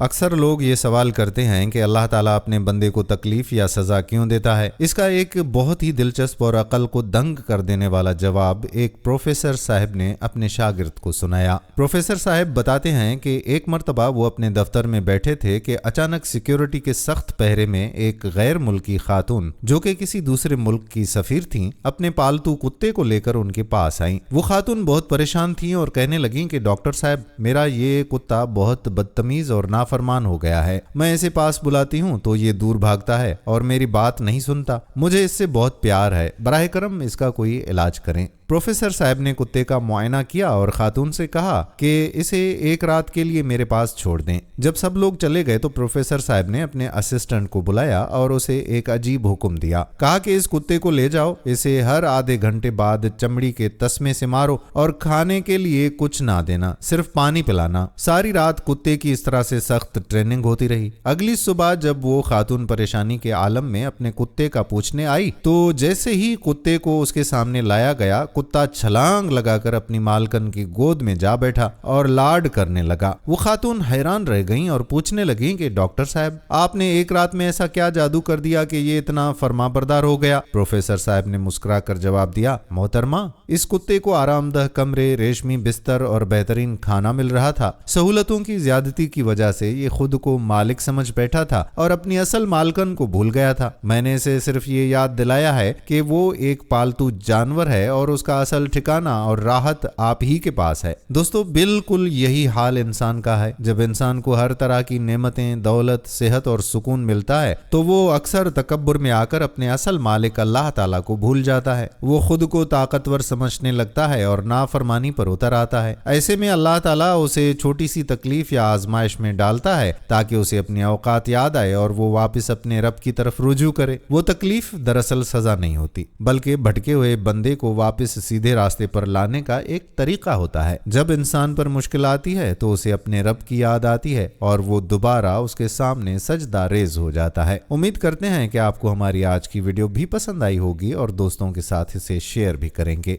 अक्सर लोग ये सवाल करते हैं कि अल्लाह ताला अपने बंदे को तकलीफ या सज़ा क्यों देता है। इसका एक बहुत ही दिलचस्प और अकल को दंग कर देने वाला जवाब एक प्रोफेसर साहब ने अपने शागिर्द को सुनाया। प्रोफेसर साहब बताते हैं कि एक मर्तबा वो अपने दफ्तर में बैठे थे कि अचानक सिक्योरिटी के सख्त पहरे में एक गैर मुल्की खातून जो कि किसी दूसरे मुल्क की सफीर थीं, अपने पालतू कुत्ते को लेकर उनके पास आईं। वो खातून बहुत परेशान थीं और कहने लगीं कि डॉक्टर साहब, मेरा ये कुत्ता बहुत बदतमीज और नाफरमान हो गया है। मैं इसे पास बुलाती हूँ तो ये दूर भागता है और मेरी बात नहीं सुनता। मुझे इससे बहुत प्यार है, बराह करम इसका कोई इलाज करें। प्रोफेसर साहब ने कुत्ते का मुआयना किया और खातून से कहा कि इसे एक रात के लिए मेरे पास छोड़ दें। जब सब लोग चले गए तो प्रोफेसर साहब ने अपने असिस्टेंट को बुलाया और उसे एक अजीब हुक्म दिया। कहा कि इस कुत्ते को ले जाओ, इसे हर आधे घंटे बाद चमड़ी के तस्मे से मारो और खाने के लिए कुछ ना देना, सिर्फ पानी पिलाना। सारी रात कुत्ते की इस तरह से सख्त ट्रेनिंग होती रही। अगली सुबह जब वो खातून परेशानी के आलम में अपने कुत्ते का पूछने आई तो जैसे ही कुत्ते को उसके सामने लाया गया, कुत्ता छलांग लगाकर अपनी मालकन की गोद में जा बैठा और लाड करने लगा। वो खातून हैरान रह गईं और पूछने लगीं कि डॉक्टर साहब, आपने एक रात में ऐसा क्या जादू कर दिया कि ये इतना फरमाबरदार हो गया? प्रोफेसर साहब ने मुस्कुराकर जवाब दिया, मोहतरमा, इस कुत्ते को आरामदह कमरे, रेशमी बिस्तर और बेहतरीन खाना मिल रहा था। सहूलतों की ज्यादती की वजह से ये खुद को मालिक समझ बैठा था और अपनी असल मालकन को भूल गया था। मैंने इसे सिर्फ ये याद दिलाया है कि वो एक पालतू जानवर है और उसका असल ठिकाना और राहत आप ही के पास है। दोस्तों, बिल्कुल यही हाल इंसान का है। जब इंसान को हर तरह की नेमतें, दौलत, सेहत और सुकून मिलता है तो वो अक्सर तकब्बुर में आकर अपने असल मालिक अल्लाह ताला को भूल जाता है। वो खुद को ताकतवर समझने लगता है और नाफरमानी पर उतर आता है। ऐसे में अल्लाह ताला उसे छोटी सी तकलीफ या आजमाइश में डालता है ताकि उसे अपनी औकात याद आए और वो वापस अपने रब की तरफ रुजू करे। वो तकलीफ दरअसल सजा नहीं होती, बल्कि भटके हुए बंदे को वापस सीधे रास्ते पर लाने का एक तरीका होता है। जब इंसान पर मुश्किल आती है तो उसे अपने रब की याद आती है और वो दोबारा उसके सामने सजदा रेज हो जाता है। उम्मीद करते हैं कि आपको हमारी आज की वीडियो भी पसंद आई होगी और दोस्तों के साथ इसे शेयर भी करेंगे।